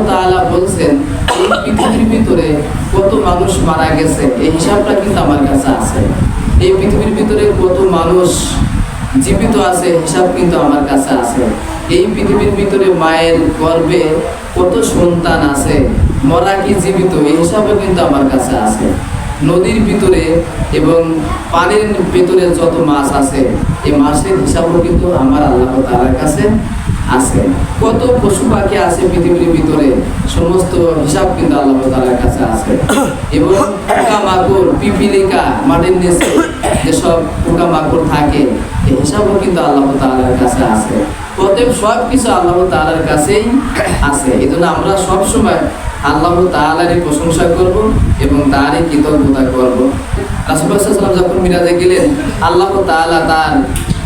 তাআলা বলছেন এই পৃথিবীর ভিতরে কত মানুষ মারা গেছে এই হিসাবটা কিন্তু আমার কাছে আছে। এই পৃথিবীর ভিতরে কত মানুষ জীবিত আছে হিসাব কিন্তু আমার কাছে আছে। এই পৃথিবীর ভিতরে মায়ের গর্ভে কত সন্তান আছে, মরা কি জীবিত এই হিসাবে কিন্তু আমার কাছে আছে। নদীর ভিতরে এবং পানির ভিতরে যত মাছ আছে এই মাছের হিসাবও কিন্তু আমার আল্লাহ তাআলার কাছে আছে। কত পশু পাখি আছে পৃথিবীর ভিতরে সমস্ত হিসাব কিন্তু আল্লাহ তাআলার কাছে আছে। এবং পোকা মাকড় পিপিলিকা মাটির নিচে যেসব পোকা মাকড় থাকে এই হিসাবও কিন্তু আল্লাহ তাআলার কাছে আছে। অতএব সব কিছু আল্লাহ তাআলার কাছেই আছে। এই জন্য আমরা সবসময় আল্লাহ তাআলারই প্রশংসা করব এবং তারই কৃতজ্ঞতা করব। রাসূলুল্লাহ সাল্লাল্লাহু আলাইহি ওয়াসাল্লাম যখন মিরাজে গেলেন আল্লাহ তাআলা তার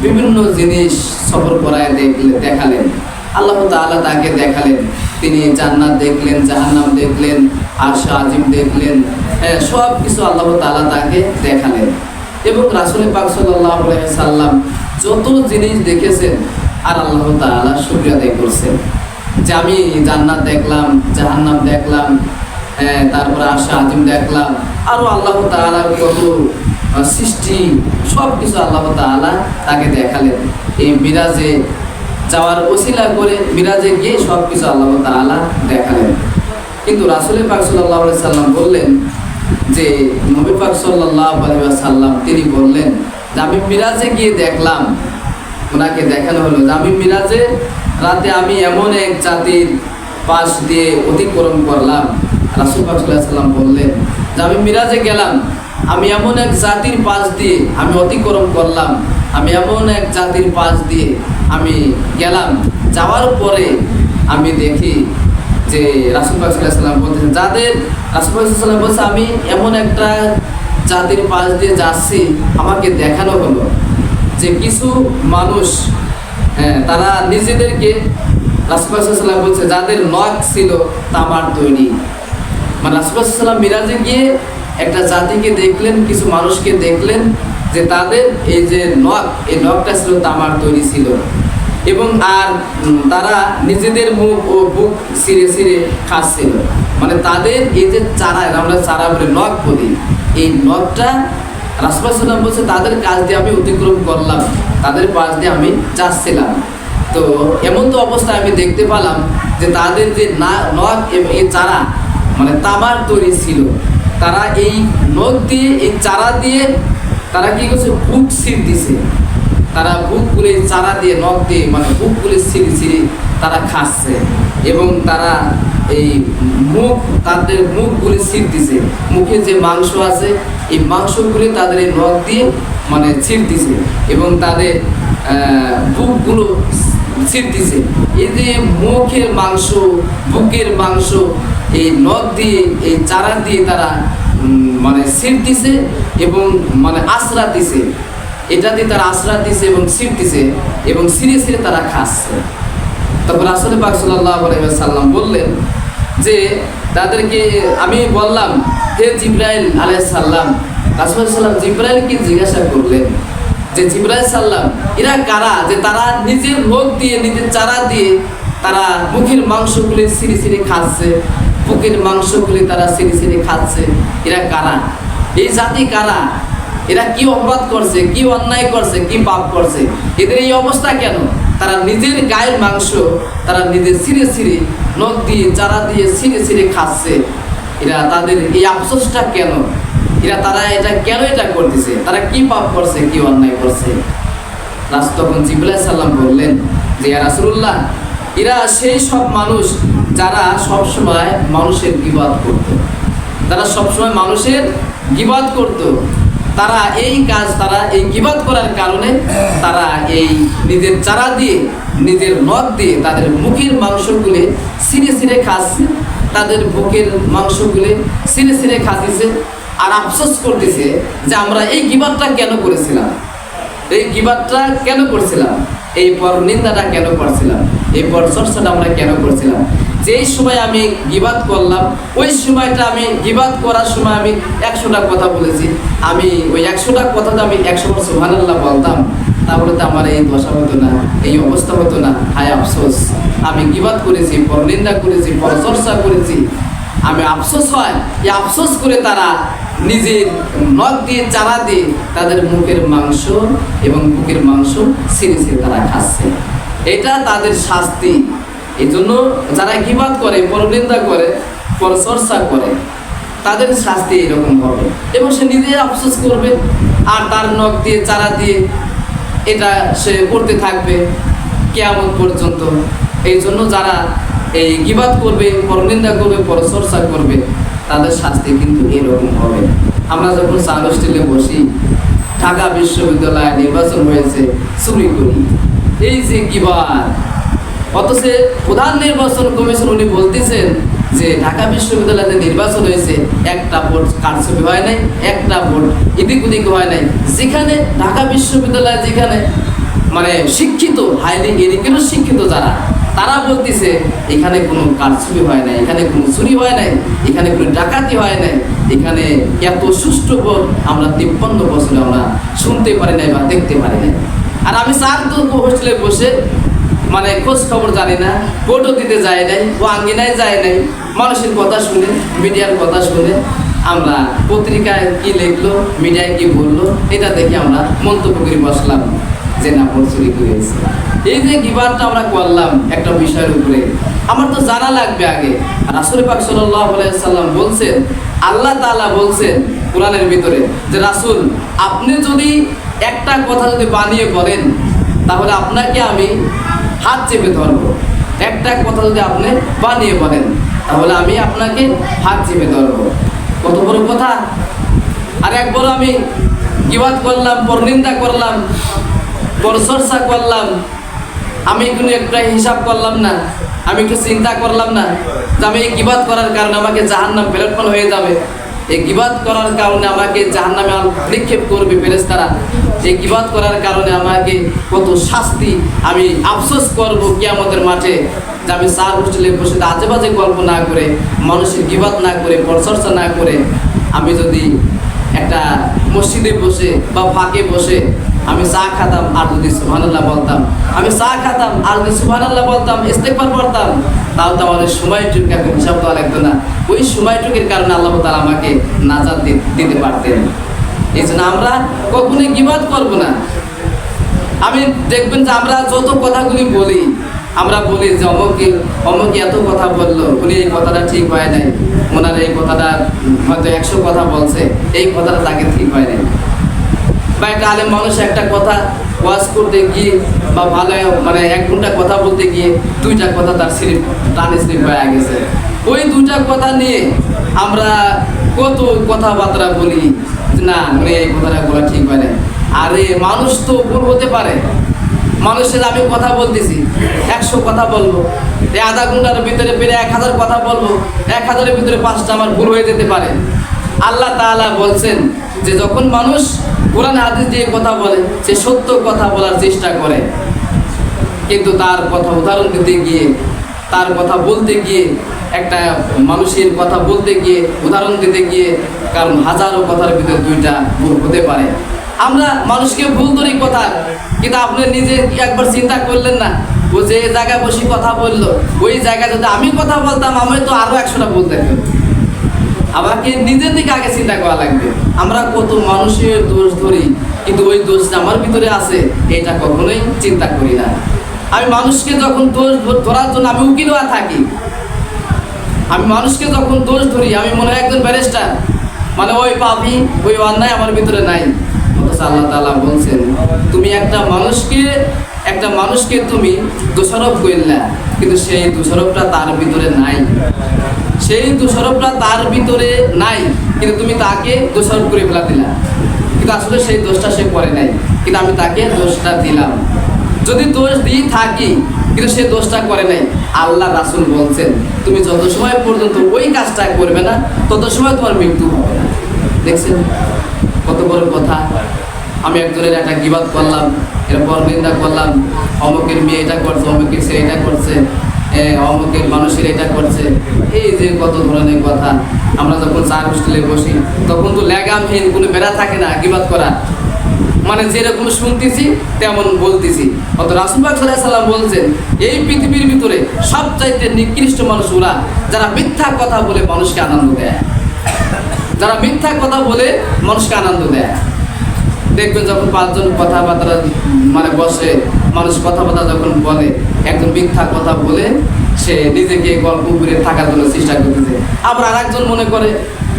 বিভিন্ন জিনিস সফর করায় দেখালেন। আল্লাহ তাআলা তাকে দেখালেন, তিনি জান্নাত দেখলেন, জাহান্নাম দেখলেন, আরশ আজিম দেখলেন, সব কিছু আল্লাহ তাআলা তাকে দেখালেন। এবং রাসূল পাক সাল্লাল্লাহু আলাইহি ওয়াসাল্লাম যত জিনিস দেখেছেন আর আল্লাহ তাআলা শুকরিয়া আদায় করছেন যে আমি জান্নাত দেখলাম, জাহান্নাম দেখলাম, তারপরে আরশ আজিম দেখলাম, আরো আল্লাহ তাআলার কত সৃষ্টি সব কিছু আল্লাহ তাআলা তাকে দেখালেন। এই মিরাজে যাওয়ার ওসিলা করে মিরাজে গিয়ে সব কিছু আল্লাহ তাআলা দেখালেন। কিন্তু রাসূল পাক সাল্লাল্লাহু আলাইহি ওয়াসাল্লাম বললেন যে নবী পাক সাল্লাল্লাহু আলাইহি ওয়াসাল্লাম তিনি বললেন যে আমি মিরাজে গিয়ে দেখলাম, ওনাকে দেখানো হলো যে আমি মিরাজে রাতে আমি এমন এক জাতির পাশ দিয়ে অতিক্রম করলাম। রাসূল পাক সাল্লাল্লাহু আলাইহি ওয়াসাল্লাম বললেন যে আমি মিরাজে গেলাম, আমি এমন এক জাতির পাশ দিয়ে আমি অতিক্রম করলাম, আমি এমন এক জাতির পাশ দিয়ে আমি গেলাম। যাওয়ার পরে আমি দেখি যে রাসূল পাক সাল্লাল্লাহু আলাইহি ওয়াসাল্লাম বলতেছেন যাদের রাসূল পাক সাল্লাল্লাহু আলাইহি ওয়াসাল্লাম বলছে আমি এমন একটা জাতির পাশ দিয়ে যাচ্ছি, আমাকে দেখানো হলো যে কিছু মানুষ তারা নিজেদেরকে রাসূল পাক সাল্লাল্লাহু আলাইহি ওয়াসাল্লাম বলছে যাদের নখ ছিল তামার তৈরি। মানে রাসূল পাক সাল্লাল্লাহু আলাইহি ওয়াসাল্লাম মিরাজে গিয়ে একটা জাতিকে দেখলেন, কিছু মানুষকে দেখলেন যে তাদের এই যে নখ, এই নখটা ছিল তামার তৈরি ছিল। এবং আর তারা নিজেদের মুখ ও বুক ছিঁড়ে ছিঁড়ে খাচ্ছিল। মানে তাদের এই যে চারা, আমরা চারা বলে নখ বলি, এই নখটা রাসূল সাল্লাল্লাহু আলাইহি ওয়াসাল্লাম বলছে তাদের কাছ দিয়ে আমি অতিক্রম করলাম, তাদের পাশ দিয়ে আমি যাচ্ছিলাম। তো এমন তো অবস্থায় আমি দেখতে পেলাম যে তাদের যে নখ এবং এই চারা মানে তামার তৈরি ছিল। তারা এই নখ দিয়ে, এই চারা দিয়ে তারা কি করছে, বুক ছিঁড়ে দিছে। তারা বুকগুলি চারা দিয়ে, নখ দিয়ে মানে বুকগুলি ছিঁড়ে ছিঁড়ে তারা খাচ্ছে। এবং তারা এই মুখ, তাদের মুখগুলি ছিঁড়ে দিছে। মুখে যে মাংস আছে এই মাংসগুলি তাদের এই নখ দিয়ে মানে ছিঁড়ে দিছে এবং তাদের বুকগুলো ছিঁড়ে দিছে। এই যে মুখের মাংস, বুকের মাংস এই নখ দিয়ে, এই চারা দিয়ে তারা মানে ছিঁড়ে দিছে এবং মানে আশ্রা দিছে। এটা দিয়ে তারা আশ্রা দিছে এবং ছিঁড়ে দিছে এবং ছিঁড়ে ছিঁড়ে তারা খাচ্ছে। তারপর রাসূল পাক সাল্লাল্লাহু আলাইহি ওয়াসাল্লাম বললেন যে তাদেরকে আমি বললাম হে জিবরাইল আলাইহিস সালাম। রাসূল সাল্লাল্লাহু আলাইহি ওয়াসাল্লাম জিবরাইলকে জিজ্ঞাসা করলেন যে জিবরাইল সাল্লাম এরা কারা যে তারা নিজের নখ দিয়ে, নিজের চারা দিয়ে তারা মুখের মাংসগুলি ছিঁড়ে ছিঁড়ে খাচ্ছে, বুকের মাংসগুলি তারা ছিঁড়ে ছিঁড়ে খাচ্ছে, এরা কারা, এই জাতি কারা, এরা কি অপরাধ করছে, কি অন্যায় করছে, কি পাপ করছে, এদের এই অবস্থা কেন? তারা নিজের গায়ের মাংস তারা নিজের ছিঁড়ে ছিঁড়ে নখ দিয়ে, চারা দিয়ে ছিঁড়ে ছিঁড়ে খাচ্ছে। এরা তাদের এই আফসোসটা কেন? তারা এটা কেন এটা করতেছে? তারা কি পাপ করছে, কি অন্যায় করছে? তখন জিবরাইল সাল্লাম বললেন যে ইয়া রাসূলুল্লাহ, এরা সেই সব মানুষ যারা সবসময় মানুষের গীবত করত। তারা সবসময় মানুষের গীবত করত। তারা এই কাজ, তারা এই গীবত করার কারণে তারা এই নিজের চারা দিয়ে, নিজের নখ দিয়ে তাদের মুখের মাংসগুলি ছিঁড়ে ছিঁড়ে খাচ্ছে, তাদের বুকের মাংসগুলি ছিঁড়ে ছিঁড়ে খাচ্ছে আর আফসোস করতেছে যে আমরা এই গীবতটা কেন করেছিলাম, এই গীবতটা কেন করছিলাম, এই পরনিন্দাটা কেন করছিলাম, এই পরচর্চাটা আমরা কেন করছিলাম। যেই সময় আমি গীবত করলাম ওই সময়টা, আমি গীবত করার সময় আমি 100টা কথা বলেছি, আমি ওই 100টা কথাটা আমি 100বার সুবহানাল্লাহ বলতাম, তাহলে তো আমার এই দশা হতো না, এই অবস্থা হতো না। হায় আফসোস। আমি গীবাত করেছি, পরনিন্দা করেছি, পরচর্চা করেছি, আমি আফসোস হয়, এই আফসোস করে তারা নিজের নখ দিয়ে চারা দিয়ে তাদের মুখের মাংস এবং বুকের মাংস ছিঁড়ে ছিঁড়ে তারা খাচ্ছে। এটা তাদের শাস্তি। এই জন্য যারা গীবাত করে, পরনিন্দা করে, পরচর্চা করে, তাদের শাস্তি এরকম হবে এবং সে নিজে আফসোস করবে আর তার নখ দিয়ে চারা দিয়ে এটা সে করতে থাকবে কিয়ামত পর্যন্ত। এই জন্য যারা এই গীবাত করবে, পরনিন্দা করবে, পরচর্চা করবে, তাদের শাস্তি কিন্তু এরকম হবে। আমরা যখন চা হোস্টেলে বসি, ঢাকা বিশ্ববিদ্যালয়ে নির্বাচন হয়েছে, চুরি করি, এই যে গীবাত। অথচ প্রধান নির্বাচন কমিশন উনি বলতেছেন যে ঢাকা বিশ্ববিদ্যালয়ে নির্বাচন হয়েছে, একটা ভোট কারচুপি হয় নাই, একটা ভোট এদিক ওদিক হয় নাই। যেখানে ঢাকা বিশ্ববিদ্যালয়ে যেখানে মানে শিক্ষিত, হাইলি এডুকেটেড শিক্ষিত যারা, তারা বলতেছে এখানে কোনো কারচুপি হয় নাই, এখানে কোনো চুরি হয় নাই, এখানে কোনো ডাকাতি হয় নাই, এখানে এত সুষ্ঠু ভোট আমরা 53 বছরে আমরা শুনতে পারি নাই বা দেখতে পারি নাই। আর আমি হোস্টেলে বসে মানে খোঁজ খবর জানি না, ভোটও দিতে যায় নাই, ও আঙ্গিনায় যায় নাই, মানুষের কথা শুনে, মিডিয়ার কথা শুনে, আমরা পত্রিকায় কি লিখলো, মিডিয়ায় কি বললো, এটা দেখে আমরা মন্তব্য করে বসলাম যে না, ভোট চুরি করেছে। এই যে গীবাতটা আমরা করলাম একটা বিষয়ের উপরে, আমার তো জানা লাগবে আগে। রাসূল পাক সাল্লাল্লাহু আলাইহি সাল্লাম বলছেন, আল্লাহ তাআলা বলছেন কোরআনের ভিতরে যে রাসূল, আপনি যদি একটা কথা যদি বানিয়ে বলেন তাহলে আপনাকে আমি হাত চেপে ধরবো। একটা কথা যদি আপনি বানিয়ে বলেন তাহলে আমি আপনাকে হাত চেপে ধরবো। কত বড় কথা! আর একবার আমি গীবাত করলাম, পরনিন্দা করলাম, পরচর্চা করলাম, আমি কোনো একটা হিসাব করলাম না, আমি একটু চিন্তা করলাম না যে আমি এই গীবাত করার কারণে আমাকে জাহান্নাম প্লেটফর্ম হয়ে যাবে, এই গীবাত করার কারণে আমাকে জাহান্নামে নিক্ষেপ করবে ফেরেশতারা, এই গীবাত করার কারণে আমাকে কত শাস্তি, আমি আফসোস করব কিয়ামতের মাঠে যে আমি চার হোস্টেলে বসে আজে বাজে গল্প না করে, মানুষের গীবাত না করে, পরচর্চা না করে, আমি যদি একটা মসজিদে বসে বা ফাঁকে বসে আমি চা খাতাম আর যদি সুবহানাল্লাহ বলতাম, আমি চা খাতাম আর যদি সুবহানাল্লাহ বলতাম, ইস্তেগফার পড়তাম, তাও তো আমাদের সময়টুকু এখন হিসাব দেওয়া লাগতো না। ওই সময়টুকুর কারণে আল্লাহ তাআলা আমাকে নাজাত দিতে পারতেন। এই জন্য আমরা কখনোই গীবাত করবো না। আমি দেখবেন যে আমরা যত কথাগুলি বলি, আমরা বলি যে অমুকে এত কথা বললো, উনি এই কথাটা ঠিক হয় নাই, ওনার এই কথাটা হয়তো 100 কথা বলছে, এই কথাটা তাকে ঠিক হয় নাই। বা একটা আলেম মানুষ একটা কথা ওয়াজ করতে গিয়ে বা ভালো মানে 1 ঘন্টা কথা বলতে গিয়ে 2টা কথা তার স্লিপ হয়ে গেছে। ওই 2টা কথা নিয়ে আমরা কত কথাবার্তা বলি, না উনি এই কথাটা বলা ঠিক হয় না। আরে মানুষ তো ভুল হতে পারে, মানুষের আমি কথা বলতেছি 100 কথা বলবো, এই আধা ঘন্টার ভিতরে পেরে 1000 কথা বলবো, 1000-এর ভিতরে 5টা আমার ভুল হয়ে যেতে পারে। আল্লাহ তাআলা বলছেন যে যখন মানুষ কোরআন হাদিস দিয়ে কথা বলে, সে সত্য কথা বলার চেষ্টা করে, কিন্তু তার কথা উদাহরণ দিতে গিয়ে, তার কথা বলতে গিয়ে, একটা মানুষের কথা বলতে গিয়ে, উদাহরণ দিতে গিয়ে, কারণ হাজারো কথার ভিতরে 2টা ভুল হতে পারে। আমরা মানুষকে ভুল ধরি কথা, কিন্তু আপনি নিজে একবার চিন্তা করলেন না, ও যে জায়গায় বসে কথা বললো, ওই জায়গায় যদি আমি কথা বলতাম, আমি তো আরো 100টা বলতে হবে। আমাকে নিজের দিকে আগে চিন্তা করা লাগবে। আমরা কত মানুষের দোষ ধরি, কিন্তু ওই দোষটা আমার ভিতরে আছে এটা কখনোই চিন্তা করি না। আমি মানুষকে যখন দোষ ধরার জন্য আমি উকিল হয়ে থাকি, আমি মানুষকে যখন দোষ ধরি, আমি মনে হয় একজন ব্যারিস্টার, মানে ওই পাপী, ওই অন্যায় আমার ভিতরে নাই। অথচ আল্লাহ তাআলা বলছেন, তুমি একটা মানুষকে তুমি দোষারোপ করলে, কিন্তু সেই দোষারোপটা তার ভিতরে নাই, সেই দোষারোপটা তার ভিতরে নাই, কিন্তু তুমি তাকে দোষারোপ করে ফেলা দিলা, কিন্তু আসলে সেই দোষটা সে করে নাই, কিন্তু আমি তাকে দোষটা দিলাম। যদি দোষ দিয়ে থাকি কিন্তু সে দোষটা করে নাই, আল্লাহ রাসূল বলছেন তুমি যত সময় পর্যন্ত ওই কাজটা করবে না, তত সময় তোমার মৃত্যু হবে না। দেখছেন কত বড় কথা! আমি একজনের একটা গীবাত করলাম, এরপর নিন্দা করলাম, অমুকের মেয়ে এটা করছে, অমুকের ছেলে এটা করছে, অমুকের মানুষের এটা করছে, এই যে কত ধরনের কথা। আমরা যখন চার হোস্টেলে বসি তখন তো ল্যাগামহীন কোনো বেড়া থাকে না গীবাত করা, মানে যেরকম শুনতেছি তেমন বলতেছি। অত রাসূল পাক সাল্লাল্লাহু আলাইহি সাল্লাম বলছেন এই পৃথিবীর ভিতরে সবচাইতে নিকৃষ্ট মানুষ ওরা যারা মিথ্যা কথা বলে মানুষকে আনন্দ দেয়, যারা মিথ্যা কথা বলে মানুষকে আনন্দ দেয়। দেখবেন যখন পাঁচজন কথাবার্তা মানে বসে, মানুষ কথাবার্তা যখন বলে, একজন মিথ্যা কথা বলে সে নিজেকে গল্প করে থাকার জন্য চেষ্টা করতেছে, আবার আর একজন মনে করে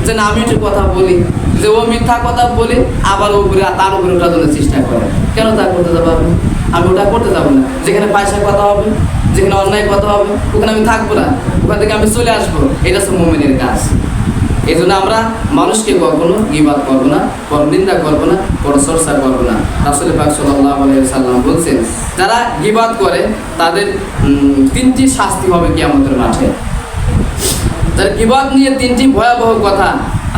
যে না আমি একটু কথা বলি, যে ও মিথ্যা কথা বলে আবার ও করে তার উপরে ওঠার জন্য চেষ্টা করে। কেন তা করতে যাবো আমি ওটা করতে যাবো না। যেখানে পয়সা কথা হবে, যেখানে অন্যায় কথা হবে, ওখানে আমি থাকবো না, ওখান থেকে আমি চলে আসবো। এটা হচ্ছে মুমিনের কাজ। এই জন্য আমরা মানুষকে কখনো গীবাত করবো না, পরনিন্দা করবো না, পরচর্চা করবো না। রাসূল পাক সাল্লাল্লাহু আলাইহি সাল্লাম বলছেন যারা গীবাত করে তাদের তিনটি শাস্তি হবে কিয়ামতের মাঠে। যারা গীবাত নিয়ে তিনটি ভয়াবহ কথা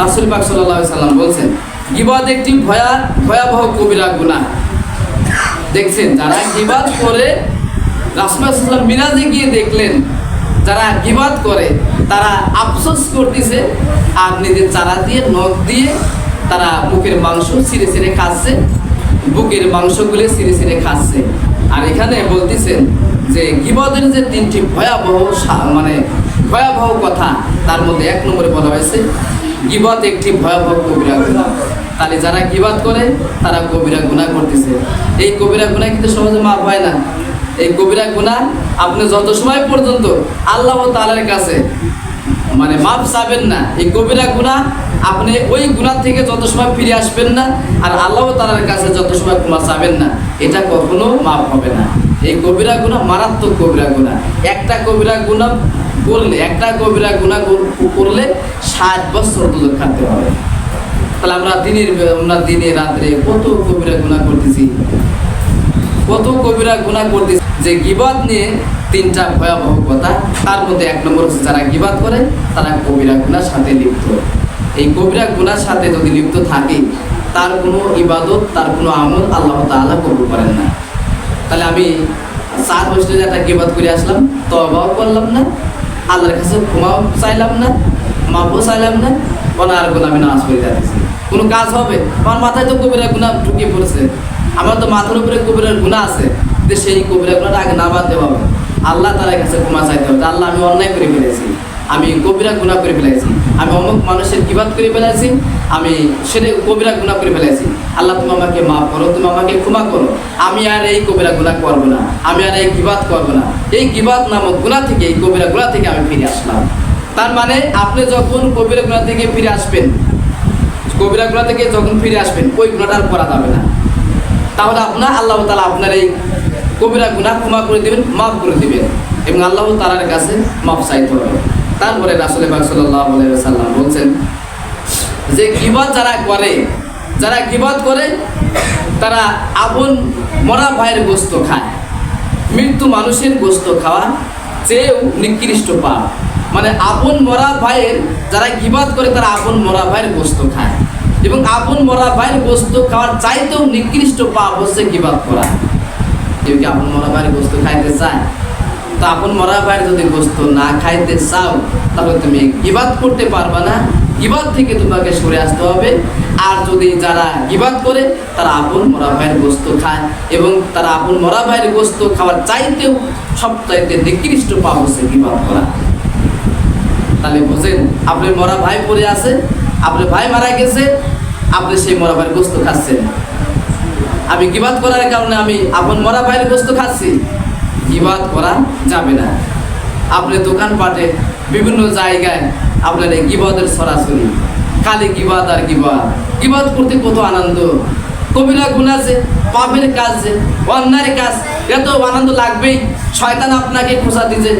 রাসূল পাক সাল্লাল্লাহু আলাইহি সাল্লাম বলছেন। গীবাত একটি ভয়াবহ কবিরা গুনাহ। দেখছেন যারা গীবাত করে, রাসূল পাক সাল্লাল্লাহু আলাইহি সাল্লাম মিরাজে গিয়ে দেখলেন যারা গীবাত করে তারা আফসোস করতেছে আর নিজের চারা দিয়ে নখ দিয়ে তারা বুকের মাংস ছিঁড়ে ছিঁড়ে খাচ্ছে, বুকের মাংসগুলো ছিঁড়ে ছিঁড়ে খাচ্ছে। আর এখানে বলতেছেন যে গীবাতের যে তিনটি মানে ভয়াবহ কথা, তার মধ্যে এক নম্বরে বলা হয়েছে গীবাত একটি ভয়াবহ কবিরা গুনাহ। তাহলে যারা গীবাত করে তারা কবিরা গুনাহ করতেছে। এই কবিরা গুনাহ কিন্তু সহজে মাফ হয় না। এই কবিরা গুনাহ আপনি যত সময় পর্যন্ত আল্লাহ তাআলার কাছে মানে মাফ চাবেন না, এই কবিরা গুনাহ আপনি ওই গুনাহ থেকে যত সময় ফিরে আসবেন না আর আল্লাহ তাআলার কাছে যত সময় ক্ষমা চাবেন না, এটা কখনো মাফ হবে না। এই কবিরা গুনাহ মারাত্মক কবিরা গুনাহ। একটা কবিরা গুনাহ করলে, একটা কবিরা গুনাহ করলে 60 বছর দোজখ খাটতে হবে। তাহলে আমরা দিনে রাত্রে কত কবিরা গুনাহ করতেছি, কত কবিরা গুনাহ করতেছি। যে গীবাত নিয়ে তিনটা ভয়াবহ কথা, তার মধ্যে এক নম্বর হচ্ছে যারা গীবাত করে তারা কবিরা গুনাহর সাথে লিপ্ত। এই কবিরা গুনাহর সাথে যদি লিপ্ত থাকে তার কোনো ইবাদত, তার কোনো আমল আল্লাহ তাআলা কবুল করেন না। তাহলে আমি 4 বছর একটা গীবাত করে আসলাম, তওবাও করলাম না, আল্লাহর কাছে ক্ষমাও চাইলাম না, মাফও চাইলাম না, আর গোলামি নামাজ পড়ে যাচ্ছি, কোনো কাজ হবে? আমার মাথায় তো কবিরা গুনাহ ঢুকে পড়ছে, আমার তো মাথার উপরে কবিরার গুনাহ আছে, যে সেই কবিরা গুনাহটা আগে নামাতে হবে, আল্লাহ তাআলার কাছে ক্ষমা চাইতে হবে। আল্লাহ আমি অন্যায় করে ফেলেছি, আমি কবিরা গুনাহ করে ফেলেছি, আমি অমুক মানুষের গীবাত করে ফেলেছি, আমি সেটা কবিরা গুনাহ করে ফেলেছি, আল্লাহ তুমি আমাকে মাফ করো, তুমি আমাকে ক্ষমা করো, আমি আর এই কবিরা গুনাহ করবো না, আমি আর এই গীবাত করবো না। এই গীবাত নামক গুনাহ থেকে, এই কবিরা গুনাহ থেকে আমি ফিরে আসলাম। তার মানে আপনি যখন কবিরা গুনাহ থেকে ফিরে আসবেন, কবিরা গুনাহ থেকে যখন ফিরে আসবেন ওই গুনাহটা আর করা যাবে না। তাহলে আল্লাহ তাআলা আপনার এই কবিরা গুনাহ ক্ষমা করে দিবেন, মাফ করে দিবেন এবং আল্লাহ তাআলার কাছে মাফ চাইতে হবে। তারপরে রাসূল পাক সাল্লাল্লাহু আলাইহি ওয়াসাল্লাম বলছেন যে গীবাত যারা করে, যারা গীবাত করে তারা আপন মরা ভাইয়ের গোশত খায়। মৃত্যু মানুষের গোশত খাওয়া চেয়েও নিকৃষ্ট পাপ। মানে আপন মরা ভাইয়ের, যারা গীবাত করে তারা আপন মরা ভাইয়ের গোশত খায় এবং আপন মরা ভাইয়ের গোশত খাওয়ার চাইতেও নিকৃষ্ট পাপ হচ্ছে গীবাত করা। কেউ কি আপন মরা ভাইয়ের গোশত খাইতে চায়? তো আপন মরা ভাইয়ের যদি গোশত না খাইতে চাও তাহলে তুমি গীবাত করতে পারবা না, গীবাত থেকে তোমাকে সরে আসতে হবে। আর যদি যারা গীবাত করে তারা আপন মরা ভাইয়ের গোশত খায় এবং তারা আপন মরা ভাইয়ের গোশত খাওয়ার চাইতেও সবচাইতে নিকৃষ্ট পাপ হচ্ছে গীবাত করা। তাহলে বুঝেন, আপনার মরা ভাই পড়ে আছে, আপনার ভাই মারা গেছে, আপনি সেই মরা ভাইয়ের গোশত খাচ্ছেন। আমি গীবাত করার কারণে আমি আপন মরা ভাইয়ের গোশত খাচ্ছি, গীবাত করা যাবে না। আপনি দোকানপাটে বিভিন্ন জায়গায় আপনার এই গীবাতের সরাসরি খালি গীবাত আর গীবাত, গীবাত করতে কত আনন্দ। কবিরা গুনাহ আছে, পাপের কাজ, অন্যায়ের কাজ, এত আনন্দ লাগবেই। শয়তান আপনাকে খোঁচা দিচ্ছে,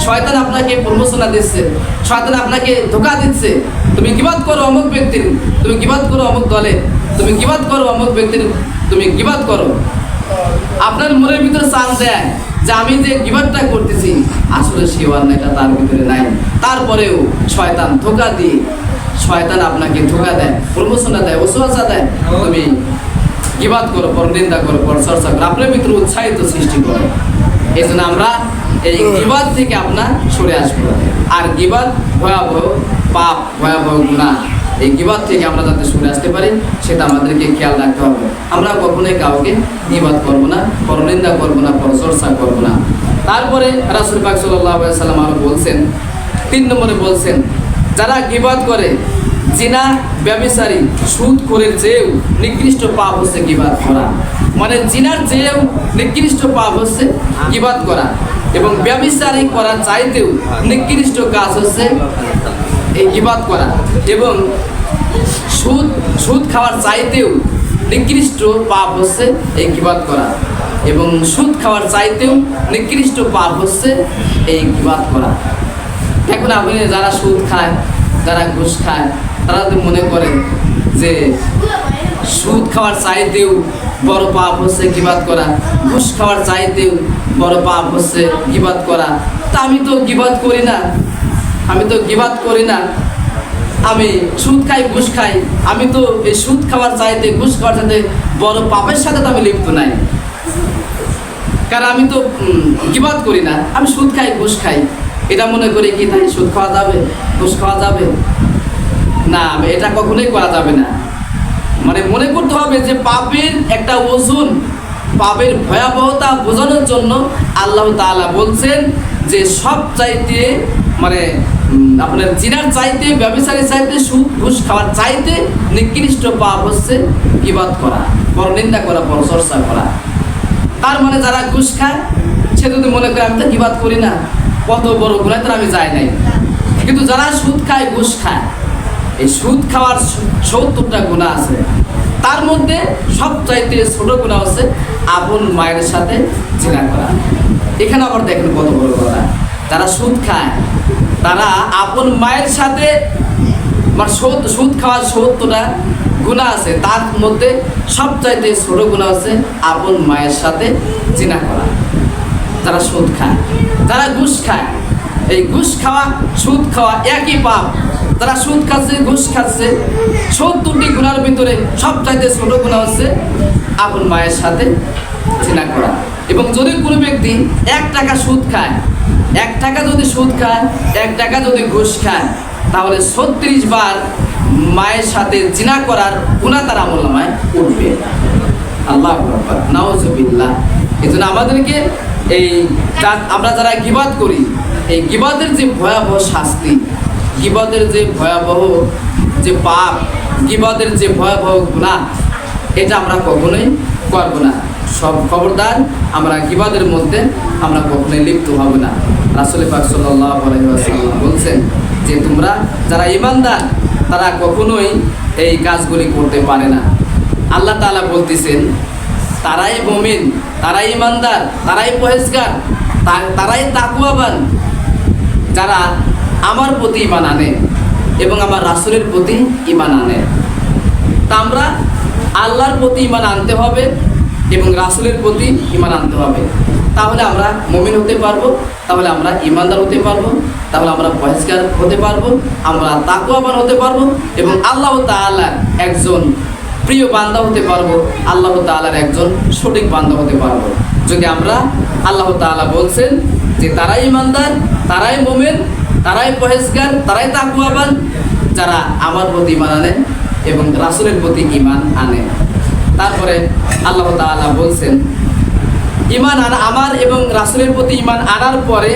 শয়তান আপনাকে প্রমোশনা দিচ্ছে, শয়তান আপনাকে ধোঁকা দিচ্ছে। তুমি গীবাত করো অমুক ব্যক্তির, তুমি গীবাত করো অমুক দলে, তুমি গীবাত করো অমুক ব্যক্তির, তুমি গীবাত করো। আপনার মনের ভিতরে চান দেয় যে আমি যে গীবাতটা করতেছি আসলে সেই অন্যায়টা তার ভিতরে নাই, তারপরেও শয়তান ধোঁকা দিয়ে, শয়তান আপনাকে ধোঁকা দেয়, প্রমোশনা দেয়, ওয়াসওয়াসা দেয়, তুমি গীবাত করো, পরনিন্দা করো, পরচর্চা করো, আপনার ভিতরে উৎসাহিত সৃষ্টি করে। এই জন্য আমরা এই গীবাত থেকে আপনার সরে আসবো। আর গীবাত ভয়াবহ পাপ, ভয়াবহ গুনাহ। এই গীবত থেকে আমরা যাতে সরে আসতে পারি সেটা আমাদেরকে খেয়াল রাখতে হবে। আমরা কখনোই কাউকে গীবত করব না, পরনিন্দা করব না, পরচর্চা করব না। তারপরে রাসূল পাক সাল্লাল্লাহু আলাইহি ওয়াসাল্লাম আরো বলছেন, 3 নম্বরে বলছেন, যারা গীবত করে, জিনা, ব্যভিচারী, সুদখোরের চেয়েও নিকৃষ্ট পাপ হচ্ছে গীবত করা। মানে জিনার চেয়েও নিকৃষ্ট পাপ হচ্ছে গীবত করা, এবং ব্যভিচারী করা চাইতেও নিকৃষ্ট কাজ হচ্ছে এই গীবত করা, এবং সুদ খাওয়ার চাইতেও নিকৃষ্ট পাপ হচ্ছে এই গীবত করা, এবং সুদ খাওয়ার চাইতেও নিকৃষ্ট পাপ হচ্ছে এই গীবত করা। এখন আপনি যারা সুদ খায়, যারা ঘুষ খায়, তারা যদি মনে করেন যে সুদ খাওয়ার চাইতেও বড় পাপ হচ্ছে গীবত করা, ঘুষ খাওয়ার চাইতেও বড় পাপ হচ্ছে গীবত করা, তা আমি তো গীবত করি না, আমি তো গীবত করি না, আমি সুদ খাই, ঘুষ খাই, আমি তো এই সুদ খাওয়ার চাইতে, ঘুষ খাওয়ার চাইতে বড় পাপের সাথে তো আমি লিপ্ত নাই, কারণ আমি তো গীবত করি না, আমি সুদ খাই, ঘুষ খাই, এটা মনে করি কি তাই সুদ খাওয়া যাবে, ঘুষ খাওয়া যাবে না? এটা কখনোই করা যাবে না। মানে মনে করতে হবে যে পাপের একটা ওজন, পাপের ভয়াবহতা বোঝানোর জন্য আল্লাহ তাআলা বলছেন যে সব চাইতে, মানে আপনার জিনার চাইতে, ব্যভিচারী চাইতে, সুদ ঘুষ খাওয়ার চাইতে নিকৃষ্ট পাপ হচ্ছে গীবত করা, পরনিন্দা করা, পরচর্চা করা। তার মানে যারা ঘুষ খায় সে যদি মনে করে আমি তো গীবত করি না, কত বড় গুনাহ তো আমি যাই নাই, কিন্তু যারা সুদ খায়, ঘুষ খায়, এই সুদ খাওয়ার 70টা গুনাহ আছে, তার মধ্যে সবচাইতে ছোট গুনাহ হচ্ছে আপন মায়ের সাথে জিনা করা। এখানে আবার দেখেন কত বড় কথা, যারা সুদ খায় তারা আপন মায়ের সাথে, মানে সুদ খাওয়ার 70টা গুনাহ আছে, তার মধ্যে সবচাইতে ছোট গুনাহ হচ্ছে আপন মায়ের সাথে জিনা করা। যারা সুদ খায়, যারা ঘুষ খায়, এই ঘুষ খাওয়া, সুদ খাওয়া একই পাপ। যারা সুদ খাচ্ছে, ঘুষ খাচ্ছে, 70টি গুনার ভিতরে সবচাইতে ছোট গুনাহ হচ্ছে আপন মায়ের সাথে জিনা করা। এবং যদি কোনো ব্যক্তি 1 টাকা সুদ খায়, 1 টাকা যদি সুদ খায়, 1 টাকা যদি ঘুষ খায়, তাহলে 36 বার মায়ের সাথে জিনা করার গুনাহ তার আমলনামায় উঠবে। আল্লাহু আকবার, নাউজুবিল্লাহ। এজন্য আমাদেরকে এই আমরা যারা গীবত করি, এই গীবতের যে ভয়াবহ শাস্তি, গীবতের যে ভয়াবহ যে পাপ, গীবতের যে ভয়াবহ গুনাহ, এটা আমরা কখনোই করব না। সব খবরদার, আমরা গীবতের মধ্যে আমরা কখনোই লিপ্ত হব না। রাসূল পাক সাল্লাল্লাহু আলাইহি ওয়াসাল্লাম বলছেন যে তোমরা যারা ঈমানদার তারা কখনোই এই কাজগুলি করতে পারে না। আল্লাহ তাআলা বলতেছেন তারাই মুমিন, তারাই ঈমানদার, তারাই পরহেজগার, তারাই তাকওয়াবান যারা আমার প্রতি ঈমান আনে এবং আমার রাসূলের প্রতি ঈমান আনে। তা আমরা আল্লাহর প্রতি ঈমান আনতে হবে এবং রাসূলের প্রতি ঈমান আনতে হবে, তাহলে আমরা মুমিন হতে পারবো, তাহলে আমরা ঈমানদার হতে পারবো, তাহলে আমরা পরহেজগার হতে পারবো, আমরা তাকওয়াবান হতে পারবো এবং আল্লাহ তাআলার একজন প্রিয় বান্দা হতে পারবো, আল্লাহ তাআলার একজন সঠিক বান্দা হতে পারবো। যদি আমরা, আল্লাহ তাআলা বলছেন যে তারাই ঈমানদার, তারাই মুমিন, তারাই পরহেজগার, তারাই তাকওয়াবান যারা আমার প্রতি ঈমান আনে এবং রাসূলের প্রতি ঈমান আনে। তারপরে আল্লাহ তাআলা বলছেন ঈমান আনা, আমার এবং রাসূলের প্রতি ঈমান আনার পরে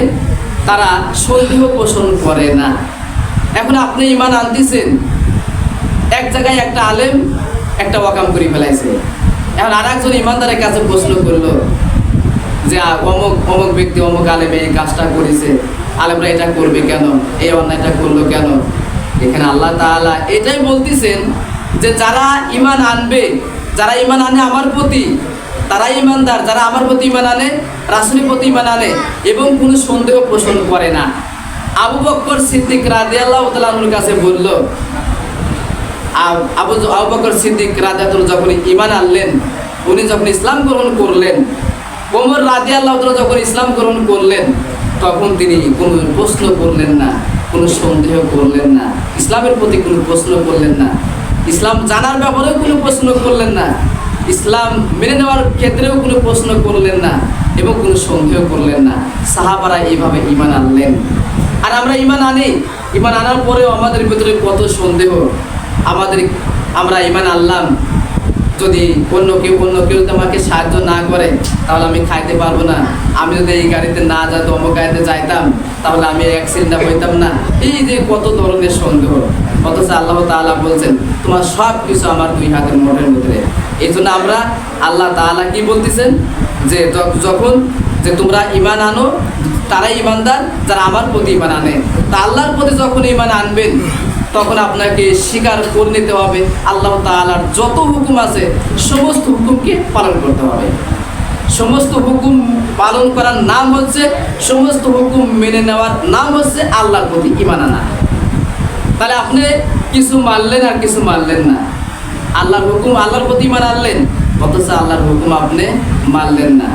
তারা সন্দেহ পোষণ করে না। এখন আপনি ঈমান আনতেছেন, এক জায়গায় একটা আলেম একটা ওয়াকাম করে ফেলাইছে, এখন আর একজন ঈমানদারের কাছে প্রশ্ন করলো যে অমুক অমুক ব্যক্তি, অমুক আলেমে এই কাজটা করেছে, আলেমরা এটা করবে কেন, এই অন্যায়টা করলো কেন? এখানে আল্লাহ তাআলা এটাই বলতেছেন যে যারা ঈমান আনবে, যারা ঈমান আনে আমার প্রতি, তারাই ঈমানদার, যারা আমার প্রতি ঈমান আনে, রাসূলের প্রতি ঈমান আনে এবং কোনো সন্দেহ পোষণ করে না। আবু বকর সিদ্দিক রাদিয়াল্লাহু তাআলা আনহুর কাছে বলল, আবু বকর সিদ্দিক রাদিয়াল্লাহু তাআলা যখন ঈমান আনলেন, উনি যখন ইসলাম গ্রহণ করলেন, ওমর রাদিয়াল্লাহু তাআলা যখন ইসলাম গ্রহণ করলেন, তখন তিনি কোনো প্রশ্ন করলেন না, কোনো সন্দেহ করলেন না, ইসলামের প্রতি কোনো প্রশ্ন করলেন না, ইসলাম জানার ব্যাপারেও কোনো প্রশ্ন করলেন না, ইসলাম মেনে নেওয়ার ক্ষেত্রেও কোনো প্রশ্ন করলেন না এবং কোনো সন্দেহ করলেন না। সাহাবারা এইভাবে ঈমান আনলেন। আর আমরা ঈমান আনি, ঈমান আনার পরেও আমাদের ভিতরে কত সন্দেহ, আমরা ঈমান আনলাম, যদি অন্য কেউ যদি আমাকে সাহায্য না করে তাহলে আমি খাইতে পারবো না, আমি যদি এই গাড়িতে না যেত অমুক গাড়িতে যাইতাম তাহলে আমি অ্যাক্সিডেন্ট হইতাম না। এই যে কত ধরনের সন্দেহ, অথচ আল্লাহ তাআলা বলছেন তোমার সব কিছু আমার দুই হাতের মুঠোর মধ্যে। এই জন্য আমরা আল্লাহ তাআলা কি বলতেছেন যে যখন যে তোমরা ঈমান আনো, তারাই ঈমানদার যারা আমার প্রতি ঈমান আনে। তা আল্লাহর প্রতি যখন ঈমান আনবেন তখন আপনাকে স্বীকার করে নিতে হবে আল্লাহ তাআলার যত হুকুম আছে সমস্ত হুকুমকে পালন করতে হবে। সমস্ত হুকুম পালন করার নাম হচ্ছে, সমস্ত হুকুম মেনে নেওয়ার নাম হচ্ছে আল্লাহর প্রতি ঈমান আনা। তাহলে আপনি কিছু মানলেন আর কিছু মানলেন না, আল্লাহর হুকুম আল্লাহর প্রতি ঈমান আনলেন, অথচ আল্লাহর হুকুম আপনি মানলেন না,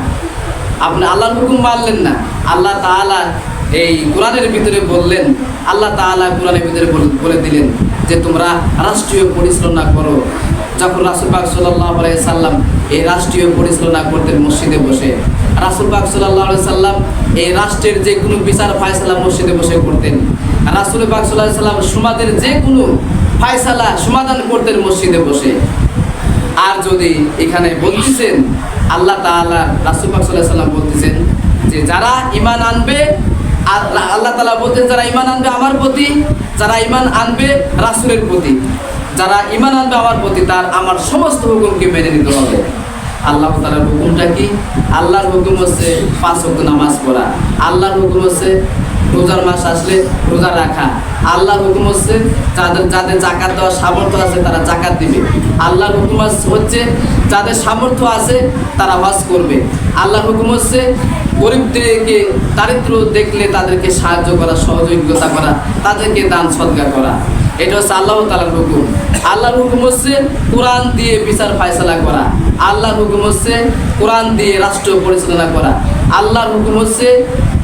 আপনি আল্লাহর হুকুম মানলেন না। আল্লাহ তাআলা এই কোরআনের ভিতরে বললেন, আল্লাহ তাআলা কোরআনের ভিতরে বলে দিলেন যে তোমরা রাষ্ট্রীয় পরিচালনা করো। যখন রাসূল পাক সাল্লাল্লাহু আলাইহি সাল্লাম এই রাষ্ট্রীয় পরিচালনা করতেন মসজিদে বসে, রাসূল পাক সাল্লাল্লাহু আলাইহি সাল্লাম এই রাষ্ট্রের যে কোনো বিচার ফায়সালা মসজিদে বসে করতেন। রাসূল পাক সাল্লাল্লাহু আলাইহি সাল্লাম সমাজের যে কোনো ফায়সালা সমাধান করতেন মসজিদে বসে। আর যদি এখানে বলতেছেন আল্লাহ তাআলা, রাসূল পাক সাল্লাল্লাহু আলাইহি সাল্লাম বলতেছেন যে যারা ঈমান আনবে, আল্লাহ তাআলা বলতেন যারা ঈমান আনবে আমার প্রতি, যারা ঈমান আনবে রাসূলের প্রতি, যারা ঈমান আনবে আমার প্রতি, তার আমার সমস্ত হুকুমকে মেনে নিতে হবে। আল্লাহ তাআলার হুকুমটা কি? আল্লাহর হুকুম হচ্ছে 5 ওয়াক্ত নামাজ পড়া, আল্লাহর হুকুম হচ্ছে রোজার মাস আসলে রোজা রাখা, আল্লাহর হুকুম হচ্ছে যাদের যাকাত দেওয়ার সামর্থ্য আছে তারা যাকাত দিবে, আল্লাহর হুকুম হচ্ছে যাদের সামর্থ্য আছে তারা হজ করবে, আল্লাহর হুকুম হচ্ছে গরিবদেরকে দারিদ্র দেখলে তাদেরকে সাহায্য করা, সহযোগিতা করা, তাদেরকে দান সদকা করা। এটা হচ্ছে আল্লাহ তাআলার হুকুম। আল্লাহর হুকুম হচ্ছে কোরআন দিয়ে বিচার ফায়সালা করা, আল্লাহর হুকুম হচ্ছে কোরআন দিয়ে রাষ্ট্র পরিচালনা করা, আল্লাহর হুকুম হচ্ছে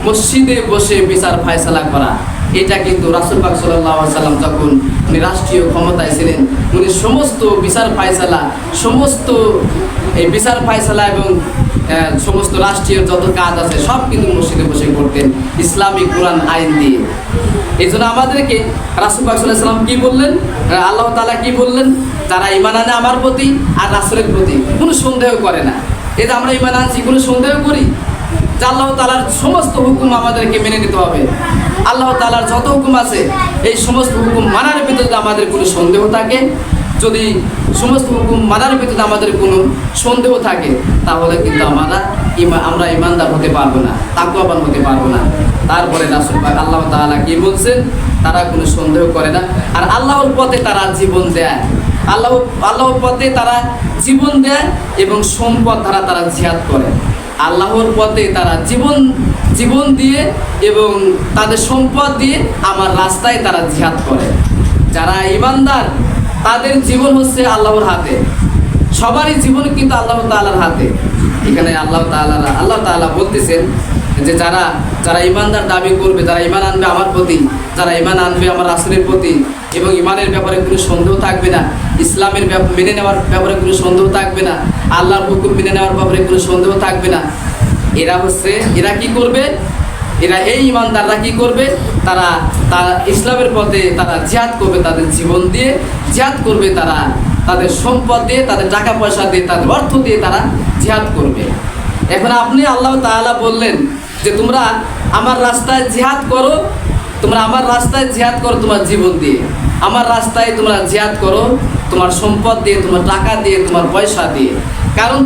মসজিদে বসে বিচার ফায়সালা করা। এটা কিন্তু রাসূল পাক সাল্লাল্লাহু আলাইহি সাল্লাম যখন উনি রাষ্ট্রীয় ক্ষমতায় ছিলেন, উনি সমস্ত বিচার ফায়সালা, সমস্ত এই বিচার ফায়সালা এবং সমস্ত রাষ্ট্রীয় যত কাজ আছে সব কিন্তু মসজিদে বসে করতেন ইসলামিক কোরআন আইন দিয়ে। এই জন্য আমাদেরকে রাসূল পাক সাল্লাল্লাহু আলাইহি সাল্লাম কি বললেন, আল্লাহ তাআলা কি বললেন, যারা ঈমান আনে আমার প্রতি আর রাসূলের প্রতি কোনো সন্দেহ করে না। এই যে আমরা ঈমান আনছি কোনো সন্দেহ করি যে আল্লাহ তাআলার সমস্ত হুকুম আমাদেরকে মেনে নিতে হবে। আল্লাহ তাআলার যত হুকুম আছে এই সমস্ত হুকুম মানার ভিতরে আমাদের কোনো সন্দেহ থাকে, যদি সমস্ত হুকুম মানার ভিতরে আমাদের কোনো সন্দেহ থাকে তাহলে কিন্তু আমরা ঈমানদার হতে পারবো না, তাকওয়াবান হতে পারবো না। তারপরে রাসূল পাক আল্লাহ তাআলা কি বলছেন, তারা কোনো সন্দেহ করে না আর আল্লাহর পথে তারা জীবন দেয়, আল্লাহর পথে তারা জীবন দেয় এবং সম্পদ দ্বারা তারা জিহাদ করে। আল্লাহর পথে তারা জীবন দিয়ে এবং তাদের সম্পদ দিয়ে আমার রাস্তায় তারা জিহাদ করে। যারা ঈমানদার তাদের জীবন হচ্ছে আল্লাহর হাতে, সবারই জীবন কিন্তু আল্লাহ তাআলার হাতে। এখানে আল্লাহ তাআলা বলতেছেন যে যারা ঈমানদার দাবি করবে, যারা ঈমান আনবে আমার প্রতি, যারা ঈমান আনবে আমার রাসূলের প্রতি এবং ঈমানের ব্যাপারে কোনো সন্দেহ থাকবে না, ইসলামের মেনে নেওয়ার ব্যাপারে কোনো সন্দেহ থাকবে না, আল্লাহর হুকুম মেনে নেওয়ার ব্যাপারে কোনো সন্দেহ থাকবে না, এরা কি করবে, এই ঈমানদাররা কি করবে, তারা ইসলামের পথে তারা জিহাদ করবে, তাদের জীবন দিয়ে জিহাদ করবে, তারা তাদের সম্পদ দিয়ে, তাদের টাকা পয়সা দিয়ে, তাদের অর্থ দিয়ে তারা জিহাদ করবে। এখন আপনি আল্লাহ তাআলা বললেন যে তোমরা আমার রাস্তায় জিহাদ করো, তোমরা আমার রাস্তায় জিহাদ করো তোমার জীবন দিয়ে, আমার রাস্তায় তোমরা জিহাদ করো তোমার সম্পদ দিয়ে, তোমার টাকা দিয়ে, তোমার পয়সা দিয়ে। কারণ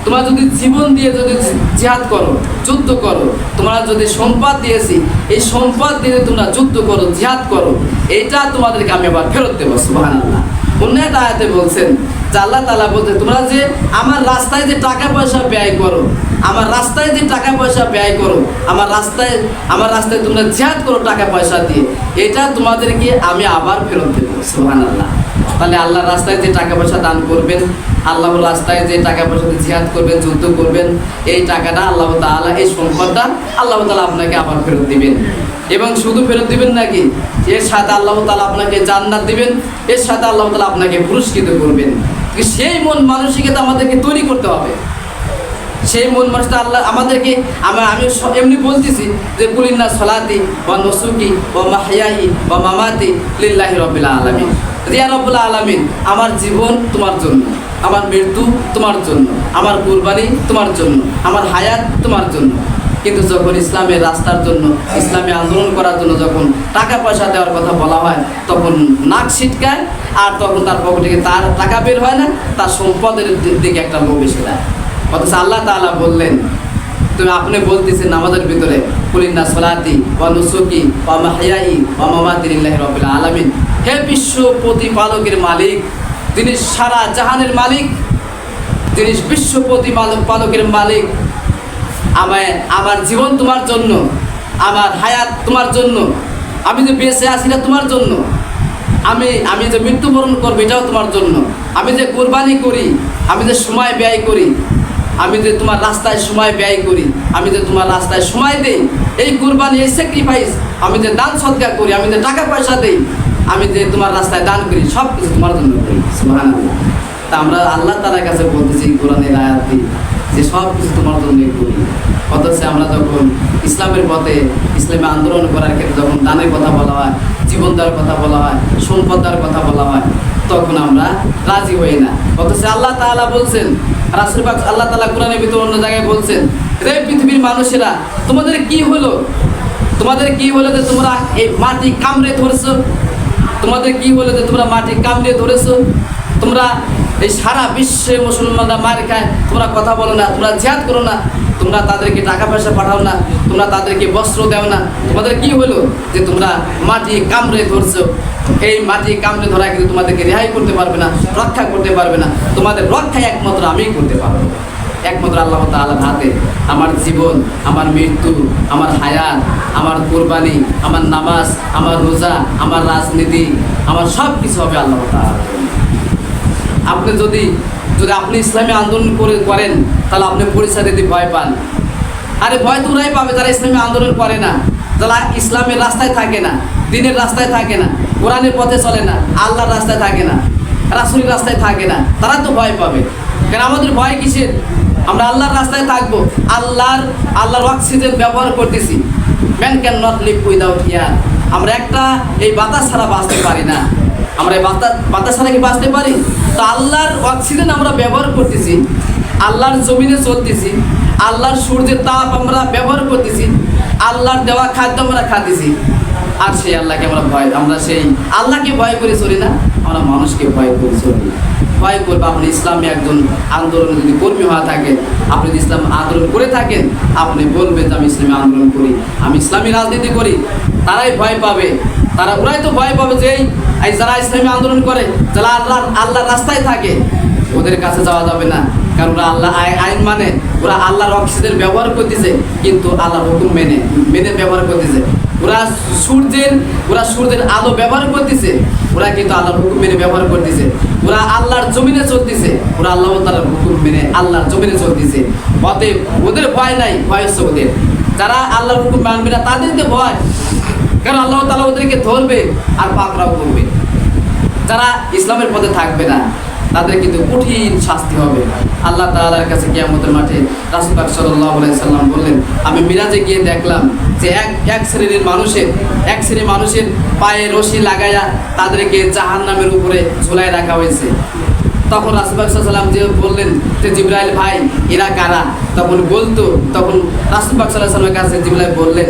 তোমরা যদি জীবন দিয়ে যদি জিহাদ করো, যুদ্ধ করো, তোমরা যদি সম্পদ দিয়েছি এই সম্পদ দিয়ে তোমরা যুদ্ধ করো, জিহাদ করো, এইটা তোমাদেরকে আমি আবার ফেরত দেবো। সুবহানাল্লাহ। অন্য একটা আয়াতে বলছেন যে আল্লাহ তাআলা বলছেন তোমরা যে আমার রাস্তায় যে টাকা পয়সা ব্যয় করো, আমার রাস্তায় যে টাকা পয়সা ব্যয় করো, আমার রাস্তায় তোমরা জিহাদ করো টাকা পয়সা দিয়ে, এটা তোমাদেরকে আমি আবার ফেরত দেবো। সুবহানাল্লাহ। তাহলে আল্লাহর রাস্তায় যে টাকা পয়সা দান করবেন, আল্লাহর রাস্তায় যে টাকা পয়সা দিয়ে জিহাদ করবেন, যুদ্ধ করবেন, এই টাকাটা আল্লাহ তাআলা, এই সম্পদটা আল্লাহ তাআলা আপনাকে আবার ফেরত দিবেন। এবং শুধু ফেরত দিবেন নাকি, এর সাথে আল্লাহ তাআলা আপনাকে জান্নাত দিবেন, এর সাথে আল্লাহ তাআলা আপনাকে পুরস্কৃত করবেন। সেই মন মানসিকতা আমাদেরকে তৈরি করতে হবে। সেই মন মানসিকতা আল্লাহ আমাদেরকে, আমি এমনি বলতেছি যে কুলিন্না সলাতি ওয়া নুসুকি ওয়া মাহইয়াই ওয়া মামাতি লিল্লাহি রাব্বিল আলামিন। ইয়া রাব্বুল আলামিন, আমার জীবন তোমার জন্য, আমার মৃত্যু তোমার জন্য, আমার কুরবানি তোমার জন্য, আমার হায়াত তোমার জন্য। কিন্তু যখন ইসলামের রাস্তার জন্য, ইসলামী আন্দোলন করার জন্য যখন টাকা পয়সা দেওয়ার কথা বলা হয়, তখন নাক ছিটকায়, আর তখন তার পকেটে থেকে তার টাকা বের হয় না, তার সম্পদের দিকে একটা লোভ এসে দেয়। অথচ আল্লাহ তাআলা বললেন, তুমি আপনি বলতেছেন নামাজের ভিতরে, কুলিন্না সলাতি ওয়া নুসুকি ওয়া মাহইয়াই ওয়া মামাতি লিল্লাহি রাব্বিল আলামিন, হে বিশ্ব প্রতিপালকের মালিক, তিনি সারা জাহানের মালিক, তিনি বিশ্ব প্রতিপালকের মালিক, আমার জীবন তোমার জন্য, আমার হায়াত তোমার জন্য, আমি যে বেঁচে আছি না তোমার জন্য, আমি যে মৃত্যুবরণ করবো এটাও তোমার জন্য, আমি যে কোরবানি করি, আমি যে সময় ব্যয় করি, আমি যে তোমার রাস্তায় সময় ব্যয় করি, আমি যে তোমার রাস্তায় সময় দেই, এই কোরবানি, এই স্যাক্রিফাইস, আমি যে দান সদকা করি, আমি যে টাকা পয়সা দেই, আমি যে তোমার রাস্তায় দান করি, সব কিছু তোমার জন্য করি। সুবহানাল্লাহ। তা আমরা আল্লাহ তাআলার কাছে বলতেছি কোরআনের আয়াতটি যে সব কিছু তোমার জন্যই করি। অথচ আমরা যখন ইসলামের পথে, ইসলামী আন্দোলন করার ক্ষেত্রে যখন দানের কথা বলা হয়, জীবন দেওয়ার কথা বলা হয়, সম্পদ দেওয়ার কথা বলা হয়, তখন আমরা রাজি হই না। অথচ আল্লাহ তাআলা বলছেন, রাসূল পাক আল্লাহ তাআলা কোরআনের ভিতর অন্য জায়গায় বলছেন, রে পৃথিবীর মানুষেরা, তোমাদের কি হলো, তোমাদের কি হলো যে তোমরা এই মাটি কামড়ে ধরেছো, তোমাদের কি হলো যে তোমরা মাটি কামড়ে ধরেছো, তোমরা এই সারা বিশ্বে মুসলমানরা মার খায়, তোমরা কথা বলো না, তোমরা জিহাদ করো না, তোমরা তাদেরকে টাকা পয়সা পাঠাও না, তোমরা তাদেরকে বস্ত্র দাও না, তোমাদের কি হলো যে তোমরা মাটি কামড়ে ধরছো। এই মাটি কামড়ে ধরা কিন্তু তোমাদেরকে রেহাই করতে পারবে না, রক্ষা করতে পারবে না, তোমাদের রক্ষায় একমাত্র আমিই করতে পারবো। একমাত্র আল্লাহ তাআলার হাতে আমার জীবন, আমার মৃত্যু, আমার হায়াত, আমার কোরবানি, আমার নামাজ, আমার রোজা, আমার রাজনীতি, আমার সব কিছু হবে আল্লাহ তাআলার জন্য। আপনি যদি আপনি ইসলামী আন্দোলন করেন, তাহলে আপনি পরিচয় দিতে ভয় পান। আরে ভয় তো ওরাই পাবে যারা ইসলামী আন্দোলন করে না, যারা ইসলামের রাস্তায় থাকে না, দ্বীনের রাস্তায় থাকে না, কোরআনের পথে চলে না, আল্লাহর রাস্তায় থাকে না, রাসূলের রাস্তায় থাকে না, তারা তো ভয় পাবে। কেন আমাদের ভয় কিসের? আমরা আল্লাহর রাস্তায় থাকবো, আল্লাহর অক্সিজেন ব্যবহার করতেছি। Man can not live without air. আমরা এই বাতাস ছাড়া বাঁচতে পারি না। আমরা এই বাতাস ছাড়া কি বাঁচতে পারি? তো আল্লাহর অক্সিজেন আমরা ব্যবহার করতেছি, আল্লাহর জমিনে চলতেছি, আল্লাহর সূর্যের তাপ আমরা ব্যবহার করতেছি, আল্লাহর দেওয়া খাদ্য আমরা খাতেছি। আর সেই আল্লাহকে আমরা সেই আল্লাহকে ভয় করে চলি না, আমরা মানুষকে ভয় করে চলি। ভয় করবো আপনি ইসলামী একজন আন্দোলন যদি কর্মী হওয়া থাকেন, আপনি যদি ইসলাম আন্দোলন করে থাকেন, আপনি বলবেন যে আমি ইসলামী আন্দোলন করি, আমি ইসলামী রাজনীতি করি। তারাই ভয় পাবে, ওরাই তো ভয় পাবে যে যারা ইসলামী আন্দোলন করে, যারা আল্লাহর রাস্তায় থাকে, ওদের কাছে যাওয়া যাবে না। কারণ ওরা আল্লাহ আইন মানে, ওরা আল্লাহর অক্সিজেন ব্যবহার করতেছে, কিন্তু আল্লাহর হুকুম মেনে ব্যবহার করতেছে। ওরা সূর্যের আলো ব্যবহার করতেছে, ওরা কিন্তু আল্লাহর হুকুম মেনে ব্যবহার করতেছে। ওরা আল্লাহর জমিনে চলতেছে, ওরা আল্লাহ তাআলার হুকুম মেনে আল্লাহর জমিনে চলতেছে। অতএব ওদের ভয় নাই, ভয় হচ্ছে ওদের যারা আল্লাহর হুকুম মানবে না, তাদেরকে ভয়। কারণ আল্লাহ তাআলা ওদেরকে ধরবে আর পাকড়াও করবে। যারা ইসলামের পথে থাকবে না, তাদের কিন্তু কঠিন শাস্তি হবে আল্লাহ তাআলার কাছে কিয়ামতের মাঠে। রাসূল পাক সাল্লাল্লাহু আলাইহি সাল্লাম বললেন, আমি মিরাজে গিয়ে দেখলাম যে এক শ্রেণীর মানুষের পায়ে রশি লাগাইয়া তাদেরকে জাহান্নামের উপরে ঝুলায় রাখা হয়েছে। তখন রাসূল পাক সাল্লাল্লাহু আলাইহি সাল্লাম যে বললেন যে জিবরাইল ভাই, এরা কারা? তখন রাসূল পাক সাল্লাল্লাহু আলাইহি সাল্লামের কাছে জিবরাইল বললেন,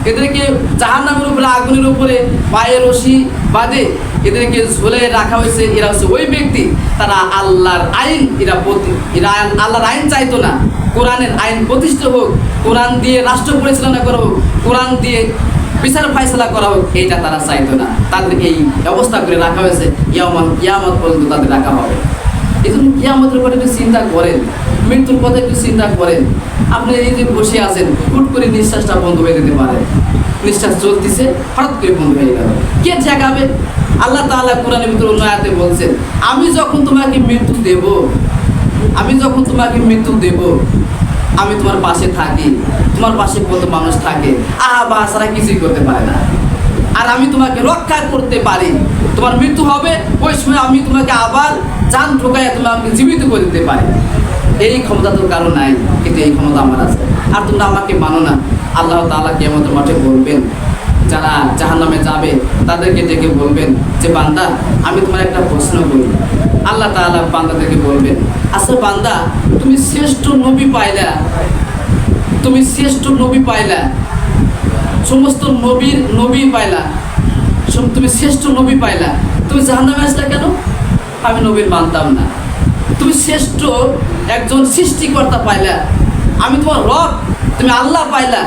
এদেরকে জাহান্নামের উপরে, আগুনের উপরে পায়ে রশি বাঁধে এদেরকে ঝুলে রাখা হয়েছে। এরা হচ্ছে ওই ব্যক্তি, তারা আল্লাহর আইন, এরা আল্লাহর আইন চাইতো না। কোরআনের আইন প্রতিষ্ঠা হোক, কোরআন দিয়ে রাষ্ট্র পরিচালনা করা হোক, কোরআন দিয়ে বিচার ফায়সালা করা হোক, এইটা তারা চাইতো না। তাদের এই অবস্থা করে রাখা হয়েছে, কিয়ামত পর্যন্ত তাদের রাখা হবে। এই জন্য কিয়ামতের পরে একটু চিন্তা করেন, মৃত্যুর কথা একটু চিন্তা করেন। আপনি এই যে বসে আছেন, হুট করে নিঃশ্বাসটা বন্ধ হয়ে যেতে পারে, নিঃশ্বাস চলতেছে, হঠাৎ করে বন্ধ হয়ে গেল, কে জাগাবে? আল্লাহ তাআলা কোরআনের ভিতরে অন্য আয়াতে বলছেন, আমি যখন তোমাকে মৃত্যু দেব, আমি তোমার পাশে থাকি। তোমার পাশে কত মানুষ থাকে, বা ছাড়া কিছুই করতে পারে না। আর আমি তোমাকে রক্ষা করতে পারি। তোমার মৃত্যু হবে, ওই সময় আমি তোমাকে আবার জান ঢোকাইয়া তোমাকে জীবিত করে দিতে পারি। এই ক্ষমতা তোর কারো নাই, কিন্তু এই ক্ষমতা আমার আছে। আর তোমরা আমাকে মানো না। আল্লাহ তাআলা কিয়ামতের মাঠে বলবেন যারা জাহান্নামে যাবে তাদেরকে ডেকে বলবেন যে বান্দা আমি তোমার একটা প্রশ্ন করি। আল্লাহ তাআলা বান্দাদেরকে বলবেন, আচ্ছা বান্দা তুমি শ্রেষ্ঠ নবী পাইলা, তুমি শ্রেষ্ঠ নবী পাইলা, সমস্ত নবী পাইলা, তুমি শ্রেষ্ঠ নবী পাইলা, তুমি জাহান্নামে আসলা কেন? আমি নবীর মানতাম না। তুমি শ্রেষ্ঠ একজন সৃষ্টিকর্তা পাইলা, আমি তোমার রব, তুমি আল্লাহ পাইলা,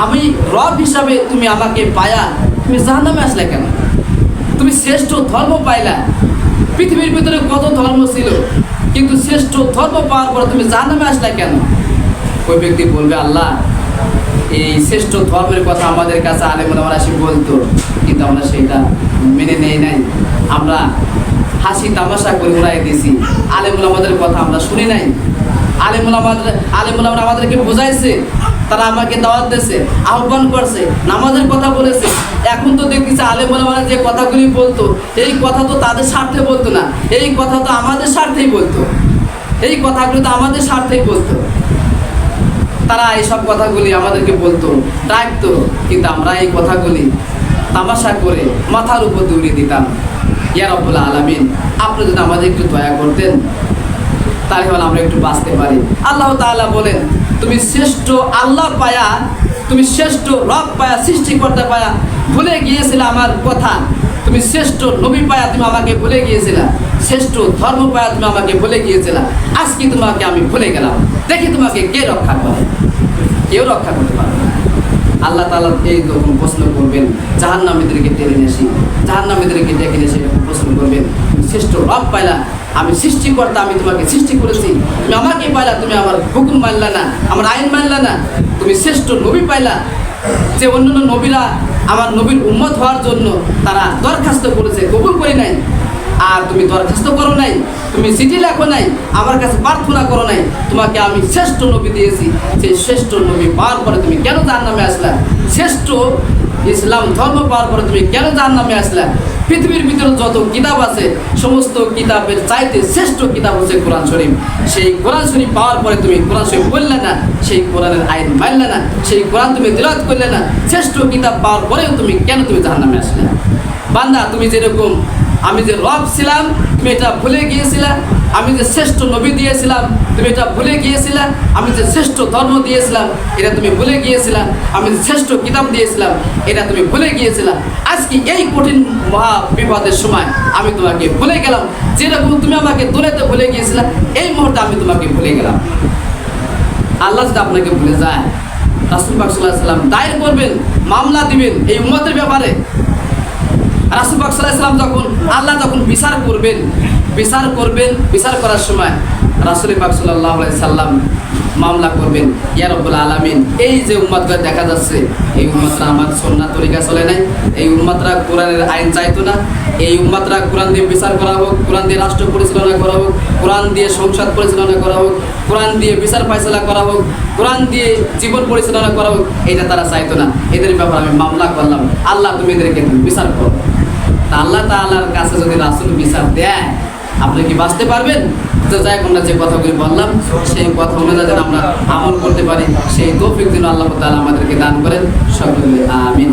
আমি রব হিসাবে তুমি আমাকে পায়া তুমি জাহান্নামে আসলে কেন? তুমি শ্রেষ্ঠ ধর্ম পাইলা, পৃথিবীর ভিতরে কত ধর্ম ছিল, কিন্তু শ্রেষ্ঠ ধর্ম পাওয়ার পর তুমি জাহান্নামে আসলে কেন? ওই ব্যক্তি বলবে, আল্লাহ এই শ্রেষ্ঠ ধর্মের কথা আমাদের কাছে আলেম ওলামারা এসে বলতো, কিন্তু আমরা সেটা মেনে নেই নাই, আমরা হাসি তামাশা করে উড়াই দিয়েছি, আলেম ওলামাদের কথা আমরা শুনি নাই। আলেম ওলামারা আমাদেরকে বোঝাইছে, তারা আমাকে দাওয়াত দিয়েছে, আহ্বান করছে, নামাজের কথা বলেছে। এখন তো দেখতেছে আলেম ওলামারা যে কথাগুলি বলতো, এই কথা তো তাদের স্বার্থে বলতো না, এই কথা তো আমাদের স্বার্থেই বলতো, এই কথাগুলো তো আমাদের স্বার্থেই বলতো। তারা এইসব কথাগুলি আমাদেরকে বলতো, ডাকতো, কিন্তু আমরা এই কথাগুলি তামাশা করে মাথার উপর দৌড়িয়ে দিতাম। ইয়া রাব্বুল আলামিন, আপনি যদি আমাদের একটু দয়া করতেন তাহলে আমরা একটু বাঁচতে পারি। আল্লাহ তাআলা বলেন, তুমি শ্রেষ্ঠ আল্লাহ পায়া, তুমি শ্রেষ্ঠ রব পায়া, সৃষ্টিকর্তা পায়া ভুলে গিয়েছিলে আমার কথা, তুমি শ্রেষ্ঠ নবী পায়া তুমি আমাকে ভুলে গিয়েছিলা, শ্রেষ্ঠ ধর্ম পায়া তুমি আমাকে ভুলে গিয়েছিলা, আজকে তোমাকে আমি ভুলে গেলাম, দেখি তোমাকে কে রক্ষা করে? কেউ রক্ষা করতে পারবে না। আল্লাহ তাআলা এই রকম প্রশ্ন করবেন, জাহান্নামীদেরকে টেনে এসে, জাহান্নামীদেরকে ডেকে এসে এরকম প্রশ্ন করবেন, শ্রেষ্ঠ রব পাইলা, আমি সৃষ্টিকর্তা, আমি তোমাকে সৃষ্টি করেছি, তুমি আমাকে পাইলা, তুমি আমার হুকুম মানলা না, আমার আইন মানলা না, তুমি শ্রেষ্ঠ নবী পাইলা, যে অন্যান্য নবীরা আমার নবীর উম্মত হওয়ার জন্য তারা দরখাস্ত করেছে, কবুল করি নাই, আর তুমি দরখাস্ত করো নাই, তুমি চিঠি লেখো নাই, আমার কাছে প্রার্থনা করো নাই, তোমাকে আমি শ্রেষ্ঠ নবী দিয়েছি, সেই শ্রেষ্ঠ নবী পাওয়ার পরে তুমি কেন জাহান্নামে আসলা? শ্রেষ্ঠ ইসলাম ধর্ম পাওয়ার পরে তুমি কেন জাহান্নামে আসলা? পৃথিবীর ভিতরে যত কিতাব আছে সমস্ত কিতাবের চাইতে শ্রেষ্ঠ কিতাব হচ্ছে কোরআন শরীফ। সেই কোরআন শরীফ পাওয়ার পরে তুমি কোরআন শরীফ বললে না, সেই কোরআনের আইন মানলে না, সেই কোরআন তুমি তিলাওয়াত করলে না, শ্রেষ্ঠ কিতাব পাওয়ার পরেও তুমি কেন জাহান্নামে আসলে? বান্দা, তুমি যেরকম আমি যে রব ছিলাম তুমি এটা ভুলে গিয়েছিলা, আমি যে শ্রেষ্ঠ নবী দিয়েছিলাম তুমি এটা ভুলে গিয়েছিলা, আমি যে শ্রেষ্ঠ ধর্ম দিয়েছিলাম এটা তুমি ভুলে গিয়েছিলা, আমি যে শ্রেষ্ঠ কিতাব দিয়েছিলাম এটা তুমি ভুলে গিয়েছিলা। আজকে এই কঠিন মহা বিপদের সময় আমি তোমাকে ভুলে গেলাম, যেরকম তুমি আমাকে দুনিয়াতে ভুলে গিয়েছিলা, এই মুহূর্তে আমি তোমাকে ভুলে গেলাম। আল্লাহ যদি আপনাকে ভুলে যায়, রাসূল পাক সাল্লাল্লাহু আলাইহি ওয়াসাল্লাম দায়ের করবেন, মামলা দিবেন এই উম্মতের ব্যাপারে। রাসূল পাক সাল্লাল্লাহু আলাইহি ওয়াসাল্লাম আল্লাহ যখন বিচার করার সময় রাসূল পাক সাল্লাল্লাহু আলাইহি ওয়াসাল্লাম মামলা করবেন, ইয়া রাব্বুল আলামিন, এই যে উম্মতগুলো দেখা যাচ্ছে, এই উম্মতরা আমার সুন্নাহ তরিকা চলে নাই, এই উম্মতরা কোরআনের আইন চাইতো না, এই উম্মতরা কোরআন দিয়ে বিচার করা হোক, কোরআন দিয়ে রাষ্ট্র পরিচালনা করা হোক, কোরআন দিয়ে সংসদ পরিচালনা করা হোক, কোরআন দিয়ে বিচার ফয়সালা করা হোক, কোরআন দিয়ে জীবন পরিচালনা করা হোক, এটা তারা চাইতো না। এদের ব্যাপারে আমি মামলা করলাম, আল্লাহ তুমি এদেরকে বিচার করো। তা আল্লাহ তাআলার কাছে যদি রাসূল বিচার দেয়, আপনি কি বাঁচতে পারবেন? তো যাই হোক, আমরা যে কথাগুলি বললাম সেই কথা অনুযায়ী যেন আমরা আমল করতে পারি, সেই তৌফিক যেন আল্লাহ তাআলা আমাদেরকে দান করেন। সকলে আমিন।